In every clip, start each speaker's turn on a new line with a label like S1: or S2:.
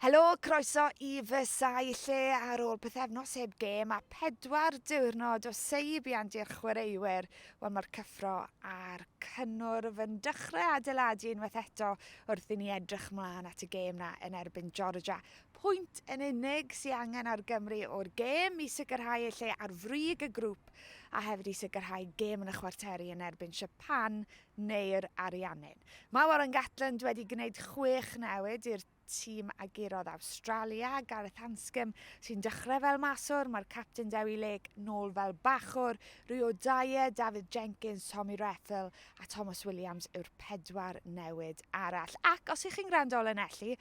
S1: Helo, croeso I Versailles lle ar ôl pythefnos heb gêm a 4 diwrnod o seib I andi'r chwaraewyr. Wel, mae'r cyffro a'r cynnwrf yn dechrau adeiladu unwaith eto wrth I ni edrych ymlaen at y gêm na yn erbyn Georgia. Pwynt yn unig sy'n angen ar Gymru o'r gêm I sicrhau lle ar frig y grŵp a hefyd I sicrhau gêm yn y chwarteri yn erbyn Japan neu'r Ariannin. Mae Warren Gatland wedi gwneud 6 newid i'r tîm agurodd Awstralia, Gareth Thomas sy'n dechrau fel maswr, mae'r captain Dewi Lake nôl fel bachwr, Rio Dyer, David Jenkins, Tommy Reffel a Thomas Williams yw'r 4 newid arall. Ac os ych chi'n gwrando Lenelli,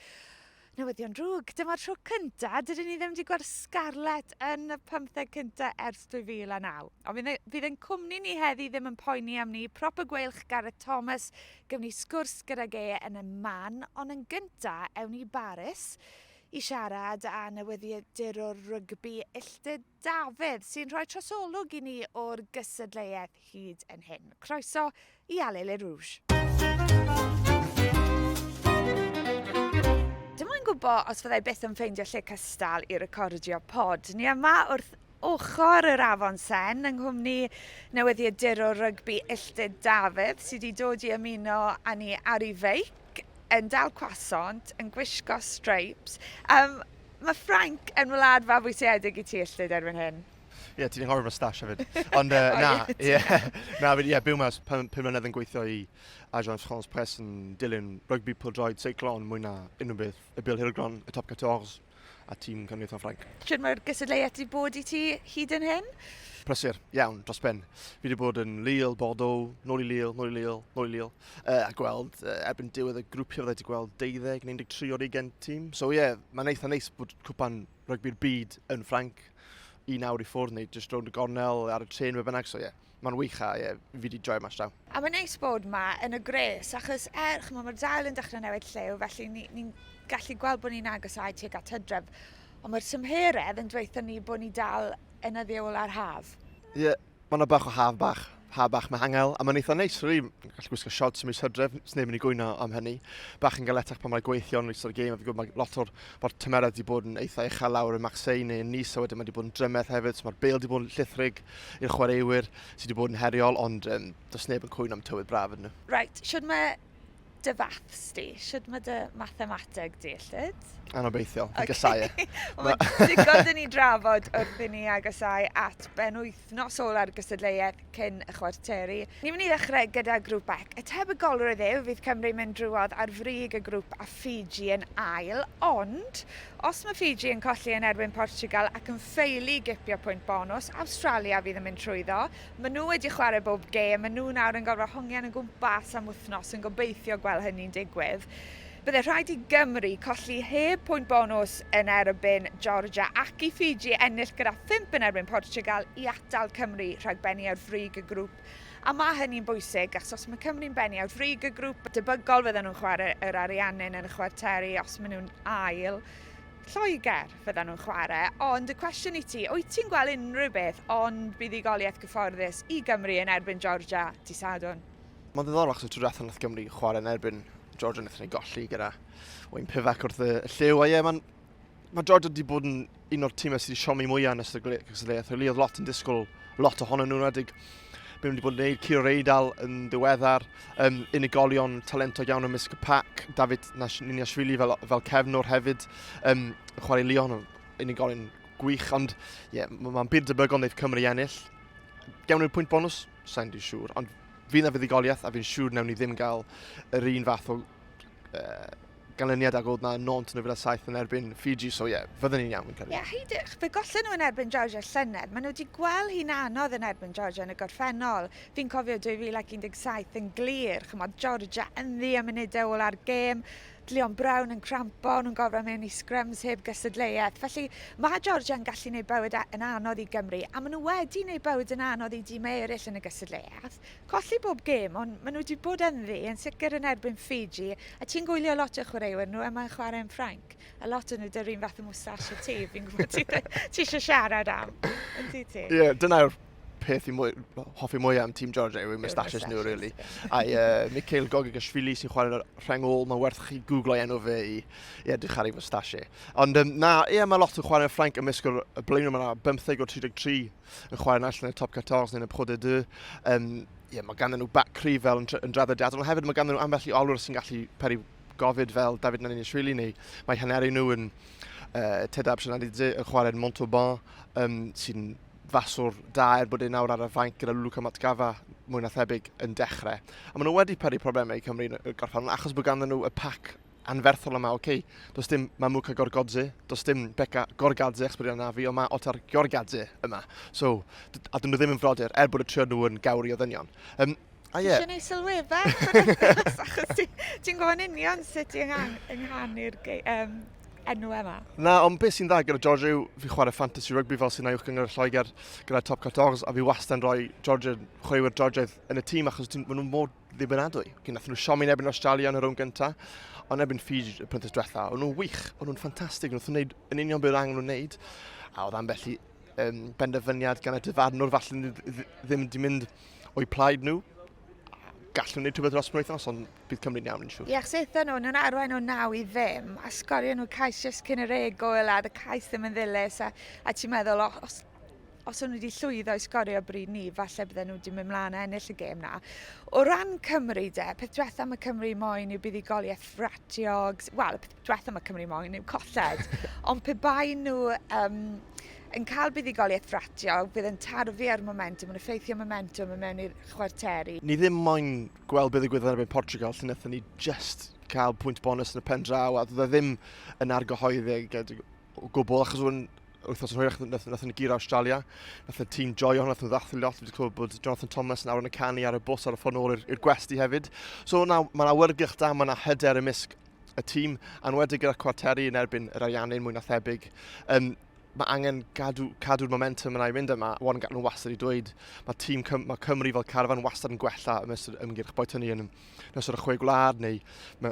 S1: newyddion drwg, dyma'r tro cynta, dydyn ni ddim wedi gweld Scarlett yn y 15 cynta ers 2009. Ond fydd ein cwmni ni heddi ddim yn poeni am ni, prop y gweilch Gareth Thomas, gyfni sgwrs gydag yn y man, ond yn gynta ewn I Baris I siarad â newyddiadurwr rygbi Illtud Dafydd sy'n rhoi trosolwg I ni o'r gystadleuaeth hyd yn hyn. Croeso I Mae Allez Les Rouges. Dim ond gwybod os fyddai byth yn ffeindio lle cystal I recordio pod. Ni yma wrth ochr yr afon sen yng nghwmni newyddiadurwr rygbi Illtud Dafydd sydd wedi dod I ymuno â ni ar ei feic yn dal cwasont yn gwisgo stripes. Mae Ffrainc yn wlad fabwysedig I ti Illtud erbyn hyn.
S2: Ie, ti'n anghofio moustache hefyd. Ond byw mas 5 mlynedd yn gweithio I Agence France Presse yn dilyn rygbi pildroed seiclon mwy na unrhyw beth y bil hirgron y top 14 a tîm cynrychiol Ffrainc.
S1: Siwr mae'r gystadleuaeth wedi bod I ti hyd yn hyn?
S2: Prysur, iawn, dros ben. Fi wedi bod yn Lille, Bordeaux, nôl I Lille, a gweld erbyn diwedd y grwpiau fydde wedi gweld 12, 13 o'r 20 tîm. So mae'n eitha neis bod cwpan rygbi'r byd yn Ffrainc I nawr I ffwrdd neu jyst rownd y gornel ar y tren fe bynnag, so mae'n wych a fi wedi joio mas draw.
S1: A mae'n neis bod yma yn y gres, achos mae'r dail yn dechrau newid lliw, felly ni'n gallu gweld bod ni'n agosáu tuag at Hydref, ond mae'r tymheredd yn dweithio ni bod ni dal yn y ddiwl ar haf.
S2: Ie, mae'n bach o haf bach mehangel, a mae'n eitha neis, rwy'n gallu gwisgo shots mis Hydref, sneb yn ei gwyno am hynny. Bach yn galetach pan mae'n gweithio yn ystod y gêm, a fi gwybod mae lot o'r tymeredd wedi bod yn eitha uchel lawr yn Marseille neu yn Nice, a wedyn mae wedi bod yn drymedd hefyd, so mae'r bêl wedi bod yn llithrig i'r chwaraewyr sydd wedi bod yn heriol, ond does neb yn cwyno am tywydd braf yn nhw.
S1: Right, siwr mae dy faths di? Siwr mae dy mathemateg di, Illtud?
S2: Anobeithiol, fi'n gysau e.
S1: Mae digon ni drafod wrth I ni agosáu at benwythnos ola'r gystadleuaeth cyn y chwarteri. Ni'n mynd I ddechrau gyda grŵp ec. Y tebygolrwydd fydd Cymru mynd drwodd ar frig y grŵp a Fiji yn ail, ond os mae Fiji yn colli yn erbyn Portugal ac yn ffeili gipio pwynt bonus, Awstralia fydd yn mynd trwyddo. Maen nhw wedi chwarae bob gêm, maen nhw nawr yn gorfod hongian yn gwmpas am wythnos yn gobeithio gweld hynny'n digwydd. Bydde rhaid I Gymru colli heb pwynt bonus yn erbyn Georgia ac I Fiji ennill gyda 5 yn erbyn Portugal I atal Cymru rhag benni ar frig y grŵp. A mae hynny'n bwysig, achos os mae Cymru'n benni ar frig y grŵp, debygol fydden nhw'n chwarae yr Ariannin yn y chwarteri os maen nhw'n ail. Lloegr fydden nhw'n chwarae, ond y cwestiwn I ti, wyt ti'n gweld unrhyw beth ond buddigoliaeth gyfforddus I Gymru yn erbyn Georgia di Sadwrn?
S2: Mae'n ddiddorol achos y trwy'r nath Gymru chwarae yn erbyn Georgia wnaethon ni golli gyda wy'n pifac wrth y lliw. A mae Georgia wedi bod yn un o'r tîmau sydd wedi siomi mwyaf yn ystod y gystadleuaeth. Oedd lot yn disgwyl lot ohonyn nhw'n wedig. Bydd wedi bod yn gwneud Ciro Eidal yn ddiweddar, unigolion talentog iawn ymysg y pac, David Niniashvili fel cefnwr hefyd, chwarae Lyon, unigolion gwych, ond mae'n byd debygol wneud Cymru ennill. Gewn nhw'r pwynt bonus? Sa'n di siŵr, ond fi'n fuddigoliaeth a fi'n siŵr newn ni ddim gael yr un fath o ganlyniad ag oedd na 9-7 yn erbyn Fiji, so fydden ni'n iawn fi'n cael.
S1: Heidych, fe gollen nhw yn erbyn Georgia llynedd. Maen nhw wedi gweld hi'n anodd yn erbyn Georgia yn y gorffennol. Fi'n cofio 2017 yn glir, chymod Georgia yn ddi am munudau ôl ar gêm. Leon Brown yn crampo, nhw'n gofio mewn I scrums heb gystadleuaeth. Felly mae Georgia yn gallu gwneud bywyd yn anodd I Gymru, a maen nhw wedi gwneud bywyd yn anodd I dîmau eraill yn y gystadleuaeth. Colli bob gêm, ond maen nhw wedi bod yn ddi, yn sicr yn erbyn Fiji, a ti'n gwylio lot o chwaraewyr nhw yma'n chwarae yn Ffrainc. A lot o nhw dy'r un fath o moustache o ti, fi'n gwybod ti eisiau siarad am. Yndi ti?
S2: Dyna'r peth hoffi mwyaf am Tîm Georgia yw moustaches nhw, really. A Mae Allez sy'n chwarae'r Rhagolwg, mae'n werth chi googlo enw fe i edrych ar ei moustache. Ond mae lot o chwarae'r Ffrainc ymysg o'r blaenau, mae 15 o 33 yn chwarae'n allan yn y top 14 neu'n y Pro D2. Mae ganddyn nhw back cry fel yn draddodiadol, ond hefyd mae ganddyn nhw ambell i olwr sy'n gallu peri gofid fel David Nani-Nishvili, neu mae haneri nhw yn Tedab Sianadidze yn chwarae'n Montauban, sy'n faswr da bod nawr ar y fainc gyda Luca Matgafa mwy na thebyg yn dechrau. A maen nhw wedi peri problemau i Cymru yn gorffan, achos bod ganddyn nhw y pac anferthol yma, does dim Mamuka Gorgodze, does dim Beca Gorgadze, achos bod yna fi, ond mae Otar Gorgadze yma. So, a dyn nhw ddim yn frodyr, bod y trio nhw yn gawri o ddynion.
S1: Ti'n ei sylwebau, achos ti'n gofyn union sut i ynghanu'r enw yma.
S2: Na, ond beth sy'n dda gyda Georgia yw fi chwarae fantasy rugby fel sy'n uwch gyngor Lloegr gyda top 14, a fi wastad yn rhoi chwaraewyr Georgiaidd yn y tîm achos maen nhw mor ddibynadwy. Nath nhw siomi nebyn Australia yn y rownd gyntaf, ond nebyn Fiji y pyntes diwetha. O'n nhw'n wych, o'n nhw'n ffantastig, o'n nhw'n gwneud yn union beth angen nhw'n wneud. A oedd ambell i benderfyniad gan y dyfarnwr falle ddim wedi mynd o'i plaid nhw. Gallwn wneud rhywbeth dros penwythnos, ond bydd Cymru'n iawn yn siŵr.
S1: Ie, seithon nhw'n arwain o 9-5, a sgorio nhw cais jyst cyn y regol, a y cais ddim yn ddilys, a ti'n meddwl, os o'n nhw wedi llwyddo i sgorio bryd ni, falle bydden nhw wedi mynd mlaen a ennill y gêm na. O ran Cymru peth diwetha mae Cymru moyn yw buddugoliaeth ffratiog, wel, peth diwetha mae Cymru moyn yw colled, ond pe bai nhw yn cael buddugoliaeth ffratiog, bydd yn tarfu ar momentum, yn effeithio momentum yn mewn i'r chwarteri.
S2: Ni ddim moyn gweld beth ddigwyddodd erbyn Portugal, lle wnaethon ni just cael pwynt bonus yn y pen draw, a doedd e ddim yn argyhoeddig o gwbl, achos wythnos yn hwyrach nathon ni gyr Australia, nathon tîm joio, nathon nhw ddathlu lot, wedi clywed bod Jonathan Thomas yn awr yn y canu ar y bws ar y ffordd nôl i'r gwesti hefyd. So mae'n awyrgylch da, mae'n hyder ymysg y tîm, anwedig gyda cwarteri yn erbyn yr ariannu'n mwy na thebyg. Mae angen cadw'r momentum yna i mynd yma, wan nhw wastad i dweud. Mae Cymru fel carfan wastad yn gwella ymysg ymgyrch boed hynny yn ysod y chwe gwlad neu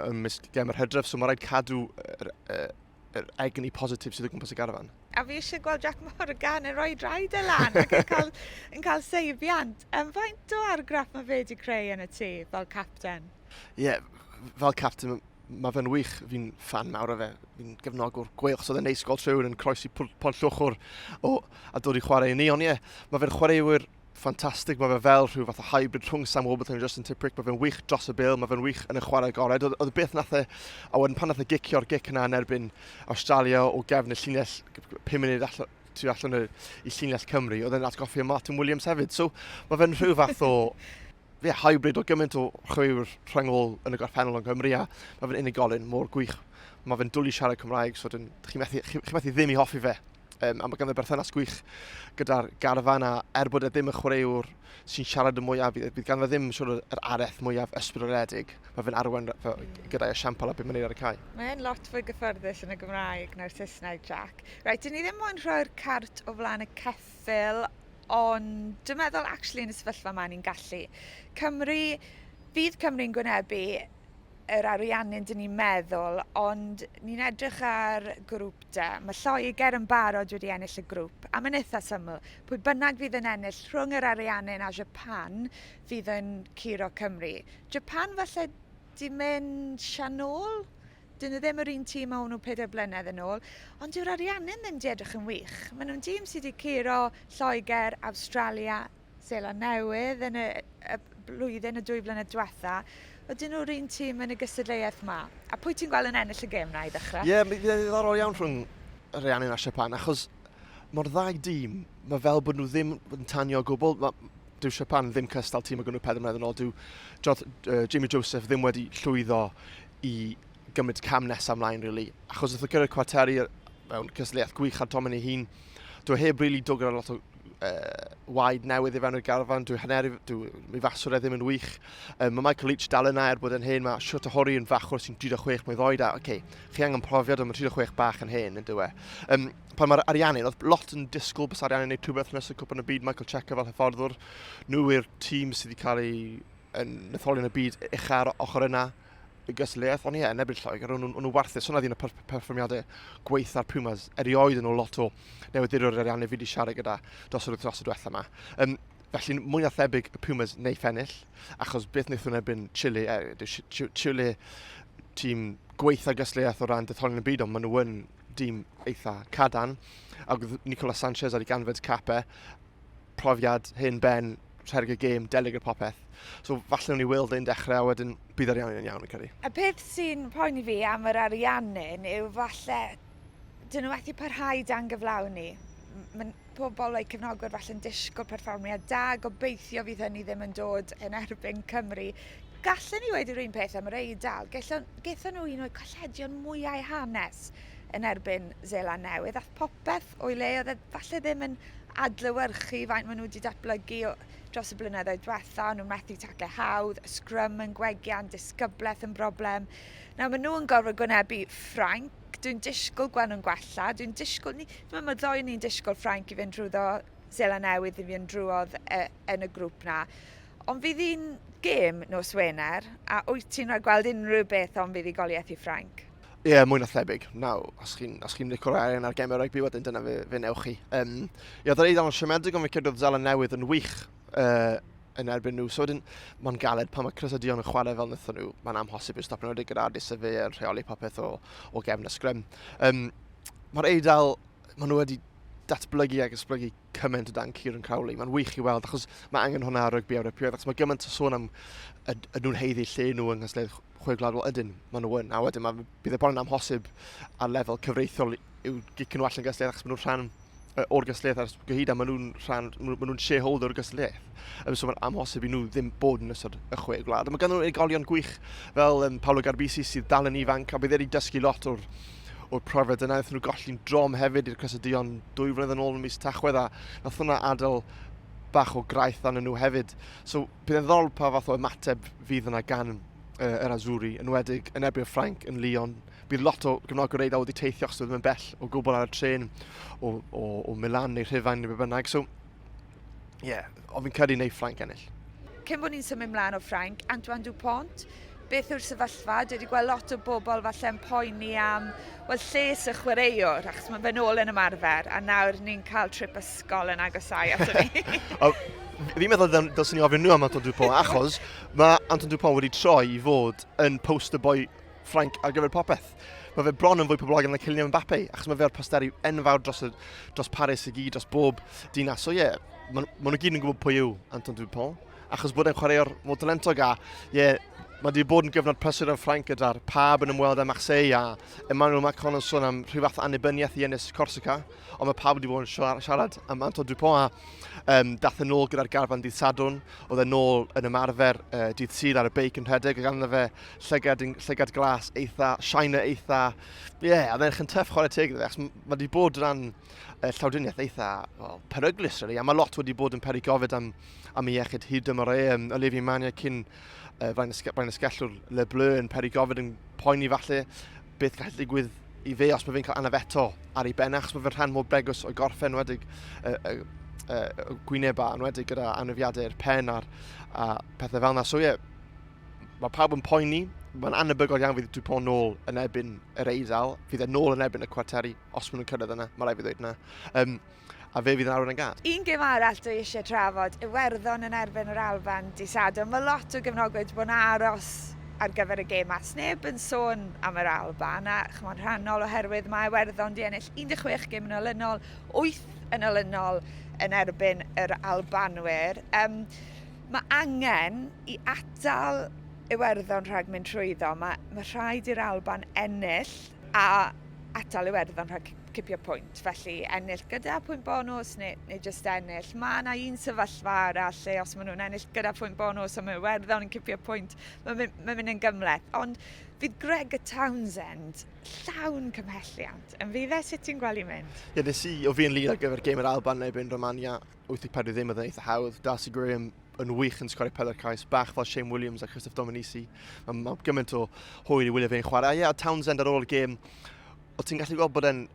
S2: ymysg gemau'r hydref, so mae rhaid cadw yr egni positif sydd o gwmpas y garfan.
S1: A fi eisiau gweld Jack Morgan yn rhoi draed y lan ac yn cael seibiant. Faint o argraff mae fe wedi creu yn y tŷ fel capten?
S2: Ie, fel capten, mae fe'n wych, fi'n fan mawr o fe. Fi'n gefnogwr gweilch, so oedd e'n neis gol trwy'n yn croesi pont llwchwr a dod i chwarae i ni. Ond mae fe'n chwaraewyr ffantastig, mae fe fel rhyw fath o hybrid rhwng Sam Warburton a Justin Tipuric, mae fe'n wych dros y bil, mae fe'n wych yn y chwarae agored. Oedd y beth nath a wedyn pan nath gicio'r gic yna yn erbyn Australia o gefn y llinell 5 munud allan i llinell Cymru, oedd e'n atgoffi o Martin Williams hefyd. So mae fe'n rhyw fath o hybrid o gymaint o chwaraewyr rhyngol yn y gorffennol yn Cymru, a mae fe'n unigolyn mor gwych. Mae fe'n dwlu siarad Cymraeg, so chi methu ddim i hoffi fe. A mae ganddo berthynas gwych gyda'r garfan, a bod e ddim y chwaraewr sy'n siarad y mwyaf, bydd ganddo ddim yr areth mwyaf ysbrydoledig. Mae fe'n arwain gyda'i esiampl a beth mae'n ei ar y cae.
S1: Mae'n lot fwy gyfforddus yn y Gymraeg na'r Saesneg, Jack. Reit, dyn ni ddim moyn rhoi'r cart o flaen y ceffyl, ond dwi'n meddwl actually yn y sefyllfa yma ni'n gallu. Bydd Cymru'n gwynebu yr ariannu'n dyn ni'n meddwl, ond ni'n edrych ar grŵp D. Mae Lloegr yn barod wedi ennill y grŵp, a mae'n eitha syml. Pwy bynnag fydd yn ennill rhwng yr ariannun a Japan fydd yn curo Cymru. Japan falle di mynd sianol? Dyn nhw ddim yr un tîm o'n nhw 4 blynedd yn ôl, ond yw'r ariannun ddim di edrych yn wych. Mae nhw'n tîm sydd wedi curo Lloegr, Australia, Seland Newydd yn y blwyddyn y 2 blynedd diwetha. Ydyn nhw'r un tîm yn y gystadleuaeth yma? A pwy ti'n gweld yn ennill y gêm na i ddechrau?
S2: Ie, mae'n ddiddorol iawn rhwng yr ariannun a Japan, achos mae'r ddau dîm, mae fel bod nhw ddim yn tanio o gwbl. Dyw Japan ddim cystal tîm o gynnu 4 mlynedd yn ôl. Dyw Jamie Joseph ddim wedi llwyddo i gymryd cam nesaf ymlaen, really. Achos oedd gyda'r cwarteri mewn cystadleuaeth gwych ar Tom yn ei hun, dwi heb rili dod gyda lot o waed newydd i fewn i'r garfan, mi faswr e ddim yn wych. Mae Michael Leach dal yna bod yn hen, mae Siwt Hori yn fachwr sy'n 36 mlynedd oed, chi angen profiad, ond mae 36 bach yn hen, yn dywe. Pan mae'r ariannun, oedd lot yn disgwyl bys ariannun neu rhywbeth nes y cwpan y byd, Michael Checa fel hyfforddwr. Nhw yw'r tîm sydd wedi cael ei nytholio yn y byd uchaf ochr yna y gystadleuaeth, ond yn erbyn Lloegr, o'n nhw warthus. Hwna ddyn y perfformiadau gweitha'r Pumas. Erioed yn nhw lot o newyddiadurwr ariannau fi wedi siarad gyda dros yr wythnos y diwethaf yma. Felly, mwy na thebyg y Pumas neiff ennill, achos beth wnaethon nhw erbyn Chile, Chile tîm gweitha gysleuaeth o ran detholion y byd, ond maen nhw yn dîm eitha cadan. A Nicolas Sanchez ar ei ganfed capau, profiad hyn ben, rhedeg y gêm, delig y popeth. So falle nhw'n i weld ein dechrau a wedyn bydd ar iawn yn iawn yn credu.
S1: Y peth sy'n poeni fi am yr ariannyn yw falle dyn nhw wedi parhau dan gyflawni. Mae pobl o'i cefnogwyr falle'n disgwyl perfformiad da, gobeithio fydd hynny ddim yn dod yn erbyn Cymru. Gallen ni wedi'r un peth am yr Eidal. Gaethon nhw un o'i colledion mwyau hanes yn erbyn Seland Newydd. Ath popeth o'i le, oedd e falle ddim yn adlewyrchu faint maen nhw wedi datblygu dros y blynyddoedd diwetha, nhw'n methu taclu hawdd, y sgrym yn gwegian, disgyblaeth yn broblem. Nawr maen nhw yn gorfod gwynebu Ffrainc, dwi'n disgwyl gweld nhw'n gwella, dwi'n meddwl mae ddoi ni'n disgwyl Ffrainc i fynd drwyddo Seland Newydd i fynd drwodd yn y grŵp na. Ond fydd hi'n gêm nos Wener, a wyt ti'n rhoi gweld unrhyw beth ond fydd hi goliaeth i Ffrainc?
S2: Ie, mwy na thebyg. Nawr, os chi'n licio arian ar gemau'r rygbi, wedyn dyna fe newch chi. Ie, oedd yr Eidal yn siomedig, ond fe cyd oedd Seland Newydd yn wych yn erbyn nhw. So wedyn, mae'n galed pan mae Chris a Dion yn chwarae fel wnaethon nhw. Mae'n amhosib i'w stopio nhw wedi gyda Ardis y fe yn rheoli popeth o gefn y sgrym. Mae'r Eidal, maen nhw wedi datblygu ac ysblygu cymaint o dan Ciaran Crowley. Mae'n wych i weld, achos mae angen hwnna ar rygbi Ewropeaidd, achos mae gymaint o sôn am nhw'n heiddi lle nhw yng Nghysleuaeth chwe gwladol ydyn maen nhw yn. A wedyn bydd e bron yn amhosib ar lefel cyfreithiol i'w gicyn nhw allan gysleuaeth, achos maen nhw'n rhan o'r gysleuaeth ar gyhyd, a maen nhw'n shareholder o'r gysleuaeth. So mae'n amhosib i nhw ddim bod yn ystod y chwe gwlad. Mae gan nhw'n unigolion gwych fel Paolo Garbisi sydd dal yn ifanc, a bydd wedi dysgu lot o'r profiad yna. Nath nhw golli'n drom hefyd i'r Chris a Dion 2 flynedd yn ôl yn mis Tachwedd, a nath hwnna adael bach o graith arnyn nhw hefyd. So bydd e'n ddol pa fath o ymateb fydd yna gan yr Azuri, yn wedig yn erbyn Ffrainc yn Lyon. Bydd lot o gefnogwyr Eidal wedi teithio achos ddim yn bell o gwbl ar y tren o Milan neu Rhufain neu be bynnag. So, ie, ond fi'n credu neu Ffrainc ennill.
S1: Cyn bod ni'n symud ymlaen o Ffrainc, Antoine Dupont, beth yw'r sefyllfa? Dwi wedi gweld lot o bobl falle'n poeni am lles y chwaraewr, achos mae fe nôl yn ymarfer, a nawr ni'n cael trip ysgol yn agosau ato ni.
S2: Fi'n meddwl dylsyn ni ofyn nhw am Antoine Dupont, achos mae Antoine Dupont wedi troi i fod yn poster boy Ffrainc ar gyfer popeth. Mae fe bron yn fwy poblogaidd na Kylian Mbappe, achos mae fe ar posteri enfawr dros Paris i gyd, dros bob dinas. So ie, maen nhw gyd yn gwybod pwy yw Antoine Dupont, achos bod e'n chwaraewr mor talentog, a ie, mae wedi bod yn gyfnod prysur yn Ffrainc gyda'r pab yn ymweld â Marseille, a Emmanuel Macron yn sôn am rhyw fath annibyniaeth i Ynys Corsica, ond mae pab wedi bod yn siarad am Antoine Dupont, a dath yn ôl gyda'r garfan dydd Sadwrn, oedd e'n ôl yn ymarfer dydd Sul ar y beic yn rhedeg, a gan fe llygad glas eitha, shiner eitha, ie, a dde'n chyntyff chwarae teg iddo fe, achos mae wedi bod rhan llawdriniaeth eitha peryglus, really, a mae lot wedi bod yn peri gofid am ei iechyd hyd ymor Olivier Mania cyn Frain Ysgellwr Le Bleu yn peri gofid yn poeni falle beth gall digwydd i fe os mae fe'n cael anafeto ar ei ben, achos mae fe'n rhan mor begws o'i gorffen wedig gwyneb a enwedig gyda anafiadau'r pen a pethau fel yna. So ie, mae pawb yn poeni, mae'n anebygol iawn fydd Dupont nôl yn erbyn yr Eidal, fydd e nôl yn erbyn y cwarteri os maen nhw'n cyrraedd yna, mae rai fi ddweud yna. A fe fydd yn arwain yn gad. Un
S1: gêm arall dwi eisiau trafod, Iwerddon yn erbyn yr Alban dydd Sadwrn. Mae lot o gefnogwyr wedi bod yn aros ar gyfer y gêm, a sneb yn sôn am yr Alban, a chymod rhannol oherwydd mae Iwerddon di ennill 16 gêm yn olynol, 8 yn olynol yn erbyn yr Albanwyr. Mae angen i atal Iwerddon rhag mynd trwyddo. Mae rhaid i'r Alban ennill a atal Iwerddon rhag cipio pwynt, felly ennill gyda pwynt bonus neu jyst ennill. Mae yna un sefyllfa arall lle os maen nhw'n ennill gyda pwynt bonus a mae Iwerddon yn cipio pwynt, mae'n mynd yn gymleth. Ond fydd Greg Townsend llawn cymhelliant, yn fydd e sut ti'n gweld i mynd?
S2: Ie, nes i o fi yn lid ar gyfer gêm yr Alban neu erbyn Romania 84 ddim oedd yn eitha hawdd. Darcy Graham yn wych yn sgori 4 cais, bach fel Shane Williams a Christophe Dominici. Mae gymaint o hwyl i wylio fe'n chwarae. Ie, Townsend ar ôl y gêm, o ti'n gallu gweld bod e'n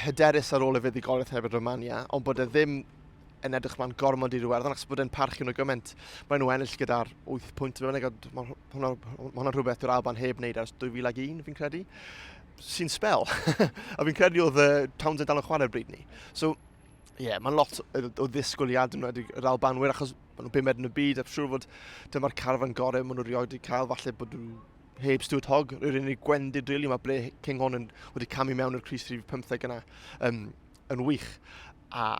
S2: hyderus ar ôl y fuddigoliaeth hefyd Romania, ond bod e ddim yn edrych ma'n gormod i'r Iwerddon, achos bod e'n parchu nhw gymaint. Mae nhw ennill gyda'r 8 pwynt. Mae hwnna'n rhywbeth yw'r Alban heb wneud ers 2001, fi'n credu. Sy'n spel. A fi'n credu oedd Townsend dal yn chwarae'r bryd ni. So, Mae'n lot o ddisgwyliad yn wedi yr Albanwyr, achos maen nhw'n bymed yn y byd, a siŵr fod dyma'r carfan gorau maen nhw rioed wedi cael, falle bod nhw heb Stuart Hogg, yr unig gwendid rili, mae ble King Hon wedi camu mewn i'r Crys 315 yna yn wych. A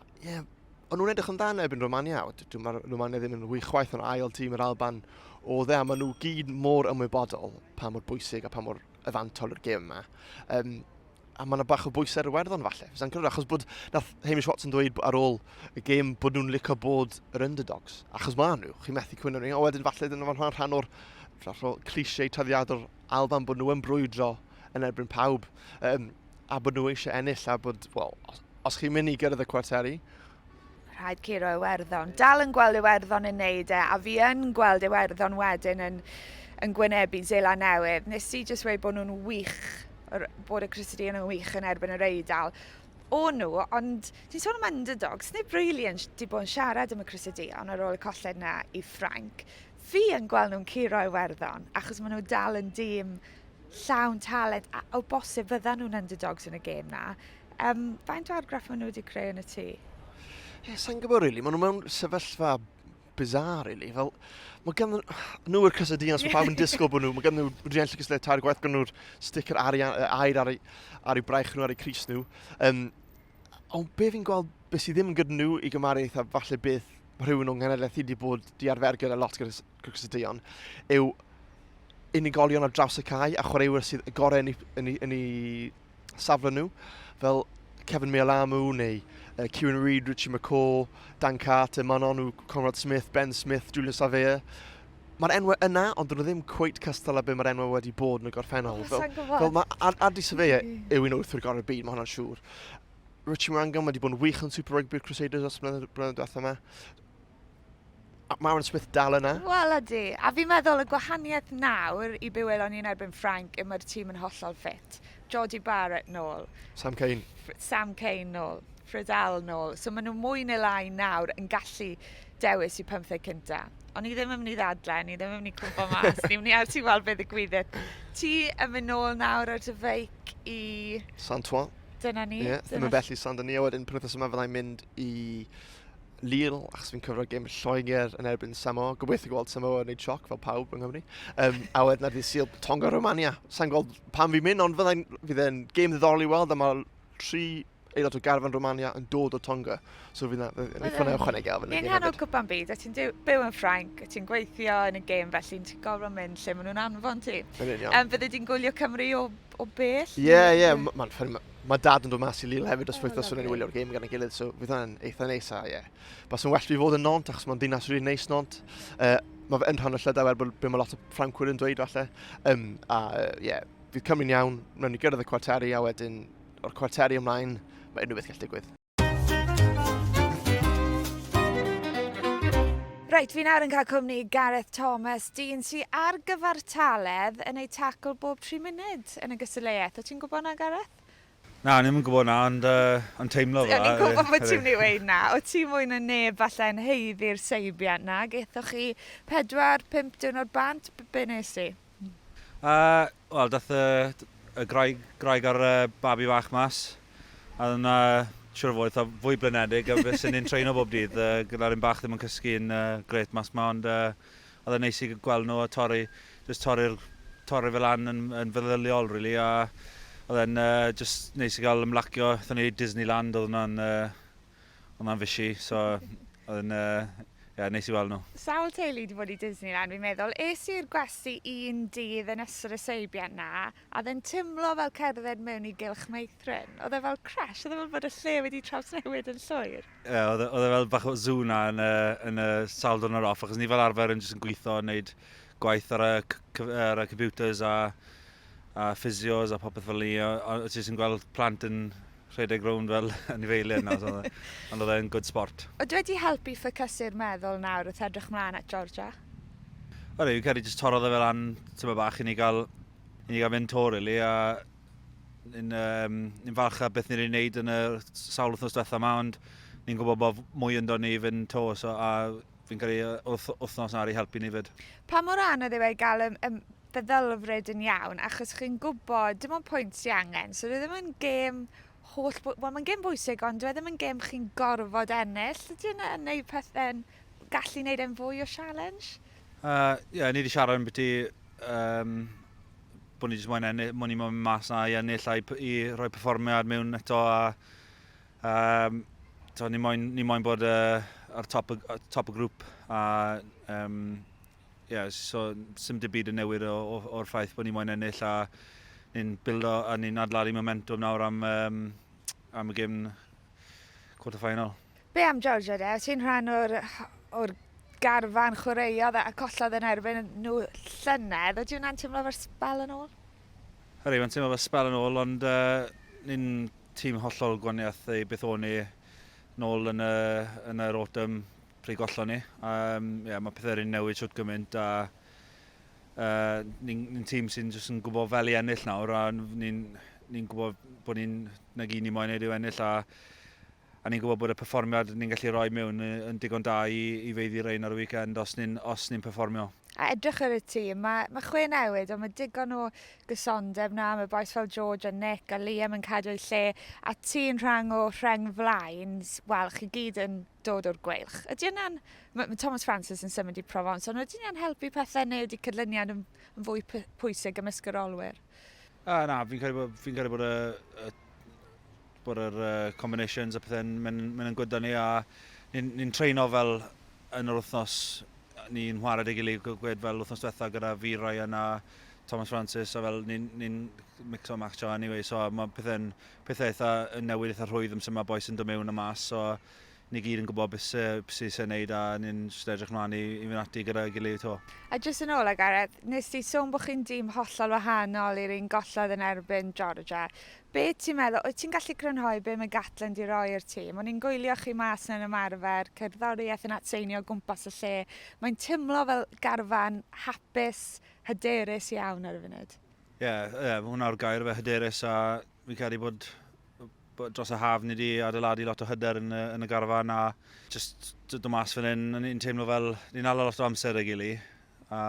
S2: o'n nhw'n edrych amdano erbyn Romania, mae'r Romania ddim yn wych chwaith yn ail tîm yr Alban o dde, a maen nhw gyd mor ymwybodol pa mor bwysig a pa mor yfantol yr gêm yma. A mae yna bach o bwysau ar y werddon falle. Fysa'n cyrraedd, achos bod nath Hamish Watson dweud ar ôl y gêm bod nhw'n licio bod yr underdogs. Achos maen nhw, chi'n methu cwyno nhw, a wedyn falle dyna fan rhan o'r cliché tyddiadol Alban bod nhw yn brwydro yn erbyn pawb, a bod nhw eisiau ennill, a bod, wel, os chi'n mynd i gyrraedd y cwarteri,
S1: rhaid curo Iwerddon. Dal yn gweld Iwerddon yn neud a fi yn gweld Iwerddon wedyn yn gwynebu Zeeland Newydd. Nes i jyst weud bod nhw'n wych, bod y Crusader yn wych yn erbyn yr Eidal. O nhw, ond ti'n sôn am underdogs, nid briliant di bod yn siarad am y Crusader ar ôl y colled yna i Ffrainc. Fi yn gweld nhw'n curo Iwerddon, achos maen nhw dal yn dîm llawn talent, a o bosib fyddan nhw'n underdogs yn y gêm na. Faint o argraff maen nhw wedi creu yn y tŷ?
S2: Sa'n gwybod, really. Maen nhw mewn sefyllfa bizar, really. Fel, mae gan nhw'r Crusaders, mae pawb yn disgwyl bod nhw. Mae gan nhw wedi enll gysle tair gwaith gan nhw'r sticker air ar eu braich nhw, ar eu crys nhw. Ond be fi'n gweld beth sydd ddim yn gyda nhw i gymaru eitha falle beth rhywun o'n nghenedlaeth wedi bod di arfer gyda lot gyda Crusaders yw unigolion ar draws y cae a chwaraewyr sydd y gorau yn eu safle nhw. Fel Kevin Mae Allez neu Kieran Reid, Richie McCaw, Dan Carter, Manon nhw, Conrad Smith, Ben Smith, Julius Savea. Mae'r enwau yna, ond dyn nhw ddim cweit cystal â be mae'r enwau wedi bod yn y gorffennol. Fel mae Adi Savea yw un o wrth gorau'r byd, mae hwnna'n siŵr. Richie Morangon wedi bod yn wych yn Super Rugby'r Crusaders os blynedd diwethaf yma. Maren Smith dal yna.
S1: Wel ydy, a fi'n meddwl y gwahaniaeth nawr i bywelon ni'n erbyn Ffrainc y mae'r tîm yn hollol ffit. Jody Barrett nôl.
S2: Sam Cane
S1: nôl. Fredal nôl. So maen nhw mwy neu lai nawr yn gallu dewis i 15 cynta. Ond ni ddim yn mynd i ddadlau, ni ddim yn mynd i cwmpo mas, ni mynd i ar ti weld beth y gwyddydd. Ti yn mynd nôl nawr ar dy feic i...
S2: Saint-Ouen.
S1: Dyna ni.
S2: Ie, ddim yn bell i Saint-Denis, a wedyn penwythnos yma fyddai'n mynd i Lille, achos fi'n cyfro'r gêm Lloegr yn erbyn Samoa. Gobeithio gweld Samoa yn neud sioc fel pawb yng Nghymru. A wedyn ar ddi Sul, Tonga Romania. Sa'n gweld pan fi'n mynd, ond fydd e'n gêm ddiddorol i weld, a mae 3 aelod o garfan Romania yn dod o Tonga. So fydd yna ffynau ychwanegu al fyny.
S1: Ni'n rhan o cwpan byd, a ti'n byw yn Ffrainc, a ti'n gweithio yn y gêm felly, ti'n gofro mynd lle maen nhw'n anfon ti. Fydde ti'n gwylio Cymru o bell?
S2: Ie, mae dad yn dod mas i Lille hefyd os wythnos yn wylio'r gêm gan ei gilydd, so fydd hwnna'n eitha neis a ie. Bas yn well fi fod yn Nont, achos mae'n dinas rili neis Nont. Mae fe yn rhan o Llydaw bod be mae lot o Ffrancwyr yn dweud falle. Fydd Cymru'n iawn, mewn i gyrraedd y cwarteri, a wedyn o'r cwarteri ymlaen, mae unrhyw beth gall digwydd.
S1: Reit, fi nawr yn cael cwmni Gareth Thomas, dyn sy'n ar gyfartaledd yn ei tacl bob 3 munud yn y gysylltiaeth. O ti'n gwybod na, Gareth?
S3: Na, ni'n mynd gwybod na, ond teimlo fe.
S1: Ni'n gwybod bod ti'n mynd i weid na. O ti mwy na neb falle yn heiddi'r seibiant na? Gaethoch chi 4-5 diwrnod bant, be nes i?
S3: Wel, dath y graig ar babi fach mas. A dyna, siwr o fwy blynedig, a beth sy'n ni'n treino bob dydd. Gyda'r un bach ddim yn cysgu yn gret mas ma, ond oedd e'n neis i gweld nhw a torri fel lan yn feddyliol, really. A oedd e'n just neis i gael ymlacio, oedd ni Disneyland, oedd hwnna'n fysi, so oedd e'n neis i weld nhw.
S1: Sawl teulu wedi bod i Disneyland, fi'n meddwl. Es i'r gwesti un dydd yn ystod y seibiant na, a oedd e'n timlo fel cerdded mewn i gylch meithrin. Oedd e fel crash, oedd e fel bod y lle wedi trawsnewid yn llwyr.
S3: Ie, oedd e fel bach o zoo na yn y sawl dwrnod off, achos ni fel arfer yn gweithio yn gwneud gwaith ar y computers a physios a popeth fel ni, a ti'n gweld plant yn rhedeg rownd fel anifeiliaid na, ond oedd e'n good sport.
S1: O dwi helpu ffocysu'r meddwl nawr wrth edrych mlaen at Georgia?
S3: Fi'n credu jyst torodd e fel an tyma bach i ni gael mynd to, really, a ni'n falch a beth ni'n wneud yn y sawl wythnos diwethaf yma, ond ni'n gwybod bod mwy yn dod ni fynd to, a fi'n credu wythnos na i helpu ni fyd.
S1: Pa mor anodd yw ei gael feddylfryd yn iawn, achos chi'n gwybod dim ond pwynt sy'n angen, so ddim yn gêm mae'n gêm bwysig, ond dwi ddim yn gêm chi'n gorfod ennill. Ydy yna'n neud pethau'n gallu neud e'n fwy o challenge?
S3: Ni wedi siarad yn beth bod ni jyst moyn ennill, moyn i moyn mas na i ennill i roi perfformiad mewn eto ni moyn bod ar top y grŵp so sim dim byd yn newid o'r ffaith bod ni moyn ennill a ni'n bildo a ni'n adladu momentum nawr am y gêm quarter-final.
S1: Be am Georgia de? Ti'n rhan o'r garfan chwaraeodd a collodd yn erbyn nhw llynedd. Ydy hwnna'n teimlo fel spel yn ôl?
S3: Mae'n teimlo fel spel yn ôl, ond ni'n tîm hollol gwaniaeth ei beth o'n ni nôl yn yr autumn pryd gollon ni. Mae pethau rhywun newid siwt gymaint a ni'n tîm sy'n jyst yn gwybod fel i ennill nawr a ni'n gwybod bod ni'n nag un i moyn neud i'w ennill a ni'n gwybod bod y perfformiad ni'n gallu rhoi mewn yn digon da i feiddi rein ar y weekend os ni'n perfformio.
S1: A edrych ar y tîm, mae chwe newid, ond mae digon o gysondeb na, mae boes fel George a Nick a Liam yn cadw eu lle, a ti'n rhan o rheng flaen, wel, chi gyd yn dod o'r gweilch. Ydy yna'n, mae Thomas Francis yn symud i Provence, ond ydy yna'n helpu pethau newid i cydlyniad yn fwy pwysig ymysg yr olwyr?
S3: Fi'n credu bod yr combinations a pethau'n mynd yn gwyddo ni a ni'n treino fel yn yr wythnos ni'n chwarae dy gilydd gwed fel wythnos diwetha gyda fi, Ryan a Thomas Francis a fel ni'n mix o matcho anyway, so mae pethau eitha yn newid eitha rhwydd am sy'n mae boes yn dod mewn y mas, so ni gyd yn gwybod beth sy'n neud a ni'n edrych mlaen i fynd ati gyda gilydd to.
S1: A jyst yn ôl a Gareth, nes ti sôn bod chi'n dîm hollol wahanol i'r un gollodd yn erbyn Georgia. Be ti'n meddwl, wyt ti'n gallu crynhoi be mae Gatland i roi i'r tîm? O'n i'n gwylio chi mas yn ymarfer, cerddoriaeth yn atseinio o gwmpas y lle. Mae'n teimlo fel garfan hapus, hyderus iawn ar y funud.
S3: Hwnna'r gair fe hyderus a fi'n credu bod dros y haf ni wedi adeiladu lot o hyder yn y garfan a just dod mas fan hyn, ni'n teimlo fel ni'n ala lot o amser y gili a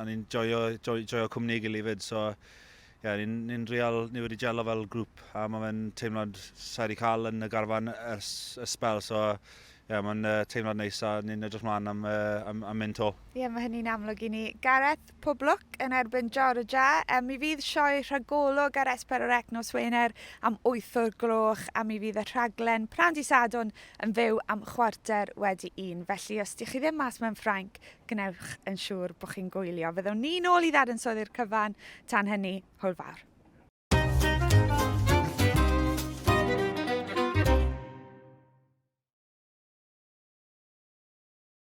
S3: ni'n joio cwmni i gili fyd, so ni'n ni wedi gelo fel grŵp a mae'n teimlad sa'i wedi cael yn y garfan ers y spel, so mae'n teimlad neis a ni'n edrych mlaen am mynd to.
S1: Mae hynny'n amlwg i ni. Gareth, pob lwc yn erbyn Georgia. Mi fydd sioe Rhagolwg ar S4C nos Wener am 8 o'r gloch a mi fydd y rhaglen Pnawn Dydd Sadwrn yn fyw am 1:15. Felly os ydych chi ddim mas mewn Ffrainc, gwnewch yn siŵr bod chi'n gwylio. Fyddwn ni nôl i ddadansoddi'r cyfan tan hynny, hwyl fawr.